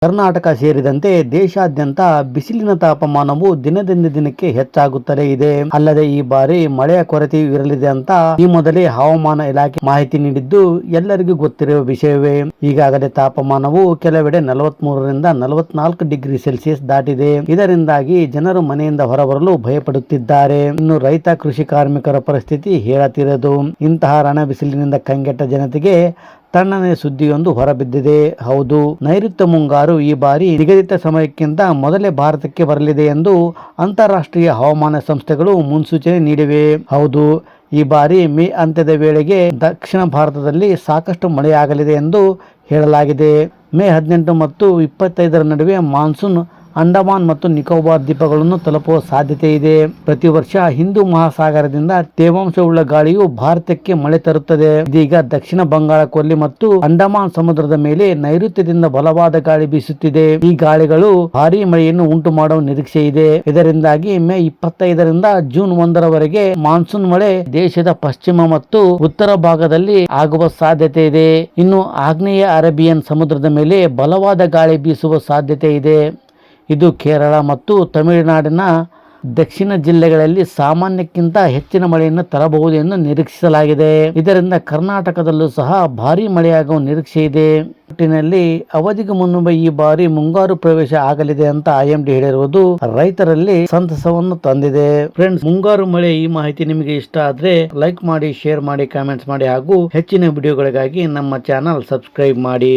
ಕರ್ನಾಟಕ ಸೇರಿದಂತೆ ದೇಶಾದ್ಯಂತ ಬಿಸಿಲಿನ ತಾಪಮಾನವು ದಿನದಿಂದ ದಿನಕ್ಕೆ ಹೆಚ್ಚಾಗುತ್ತಲೇ ಇದೆ. ಅಲ್ಲದೆ ಈ ಬಾರಿ ಮಳೆಯ ಕೊರತೆಯೂ ಇರಲಿದೆ ಅಂತ ಈ ಮೊದಲೇ ಹವಾಮಾನ ಇಲಾಖೆ ಮಾಹಿತಿ ನೀಡಿದ್ದು ಎಲ್ಲರಿಗೂ ಗೊತ್ತಿರುವ ವಿಷಯವೇ. ಈಗಾಗಲೇ ತಾಪಮಾನವು ಕೆಲವೆಡೆ 43ರಿಂದ 44 ಡಿಗ್ರಿ ಸೆಲ್ಸಿಯಸ್ ದಾಟಿದೆ. ಇದರಿಂದಾಗಿ ಜನರು ಮನೆಯಿಂದ ಹೊರಬರಲು ಭಯಪಡುತ್ತಿದ್ದಾರೆ. ಇನ್ನು ರೈತ ಕೃಷಿ ಕಾರ್ಮಿಕರ ಪರಿಸ್ಥಿತಿ ಹೇಳತಿರದು. ಇಂತಹ ರಣ ಬಿಸಿಲಿನಿಂದ ಕಂಗೆಟ್ಟ ಜನತೆಗೆ ತಣ್ಣನೆ ಸುದ್ದಿಯೊಂದು ಹೊರಬಿದ್ದಿದೆ. ಹೌದು, ನೈಋತ್ಯ ಮುಂಗಾರು ಈ ಬಾರಿ ನಿಗದಿತ ಸಮಯಕ್ಕಿಂತ ಮೊದಲೇ ಭಾರತಕ್ಕೆ ಬರಲಿದೆ ಎಂದು ಅಂತಾರಾಷ್ಟ್ರೀಯ ಹವಾಮಾನ ಸಂಸ್ಥೆಗಳು ಮುನ್ಸೂಚನೆ ನೀಡಿವೆ. ಹೌದು, ಈ ಬಾರಿ ಮೇ ಅಂತ್ಯದ ವೇಳೆಗೆ ದಕ್ಷಿಣ ಭಾರತದಲ್ಲಿ ಸಾಕಷ್ಟು ಮಳೆಯಾಗಲಿದೆ ಎಂದು ಹೇಳಲಾಗಿದೆ. ಮೇ 18 ಮತ್ತು 25ರ ನಡುವೆ ಮಾನ್ಸೂನ್ ಅಂಡಮಾನ್ ಮತ್ತು ನಿಕೋಬಾರ್ ದ್ವೀಪಗಳನ್ನು ತಲುಪುವ ಸಾಧ್ಯತೆ ಇದೆ. ಪ್ರತಿ ವರ್ಷ ಹಿಂದೂ ಮಹಾಸಾಗರದಿಂದ ತೇವಾಂಶವುಳ್ಳ ಗಾಳಿಯು ಭಾರತಕ್ಕೆ ಮಳೆ ತರುತ್ತದೆ. ಇದೀಗ ದಕ್ಷಿಣ ಬಂಗಾಳ ಕೊಲ್ಲಿ ಮತ್ತು ಅಂಡಮಾನ್ ಸಮುದ್ರದ ಮೇಲೆ ನೈಋತ್ಯದಿಂದ ಬಲವಾದ ಗಾಳಿ ಬೀಸುತ್ತಿದೆ. ಈ ಗಾಳಿಗಳು ಭಾರೀ ಮಳೆಯನ್ನು ಉಂಟು ಮಾಡುವ ನಿರೀಕ್ಷೆ ಇದೆ. ಇದರಿಂದಾಗಿ ಮೇ 25ರಿಂದ ಜೂನ್ 1ರವರೆಗೆ ಮಾನ್ಸೂನ್ ಮಳೆ ದೇಶದ ಪಶ್ಚಿಮ ಮತ್ತು ಉತ್ತರ ಭಾಗದಲ್ಲಿ ಆಗುವ ಸಾಧ್ಯತೆ ಇದೆ. ಇನ್ನು ಆಗ್ನೇಯ ಅರೇಬಿಯನ್ ಸಮುದ್ರದ ಮೇಲೆ ಬಲವಾದ ಗಾಳಿ ಬೀಸುವ ಸಾಧ್ಯತೆ ಇದೆ. ಇದು ಕೇರಳ ಮತ್ತು ತಮಿಳುನಾಡಿನ ದಕ್ಷಿಣ ಜಿಲ್ಲೆಗಳಲ್ಲಿ ಸಾಮಾನ್ಯಕ್ಕಿಂತ ಹೆಚ್ಚಿನ ಮಳೆಯನ್ನು ತರಬಹುದು ಎಂದು ನಿರೀಕ್ಷಿಸಲಾಗಿದೆ. ಇದರಿಂದ ಕರ್ನಾಟಕದಲ್ಲೂ ಸಹ ಭಾರೀ ಮಳೆಯಾಗುವ ನಿರೀಕ್ಷೆ ಇದೆ. ಒಟ್ಟಿನಲ್ಲಿ ಅವಧಿಗೆ ಮುನ್ನವೇ ಈ ಬಾರಿ ಮುಂಗಾರು ಪ್ರವೇಶ ಆಗಲಿದೆ ಅಂತ IMD ಹೇಳಿರುವುದು ರೈತರಲ್ಲಿ ಸಂತಸವನ್ನು ತಂದಿದೆ. ಫ್ರೆಂಡ್ಸ್, ಮುಂಗಾರು ಮಳೆ ಈ ಮಾಹಿತಿ ನಿಮಗೆ ಇಷ್ಟ ಆದ್ರೆ ಲೈಕ್ ಮಾಡಿ, ಶೇರ್ ಮಾಡಿ, ಕಾಮೆಂಟ್ಸ್ ಮಾಡಿ ಹಾಗೂ ಹೆಚ್ಚಿನ ವಿಡಿಯೋಗಳಿಗಾಗಿ ನಮ್ಮ ಚಾನಲ್ ಸಬ್ಸ್ಕ್ರೈಬ್ ಮಾಡಿ.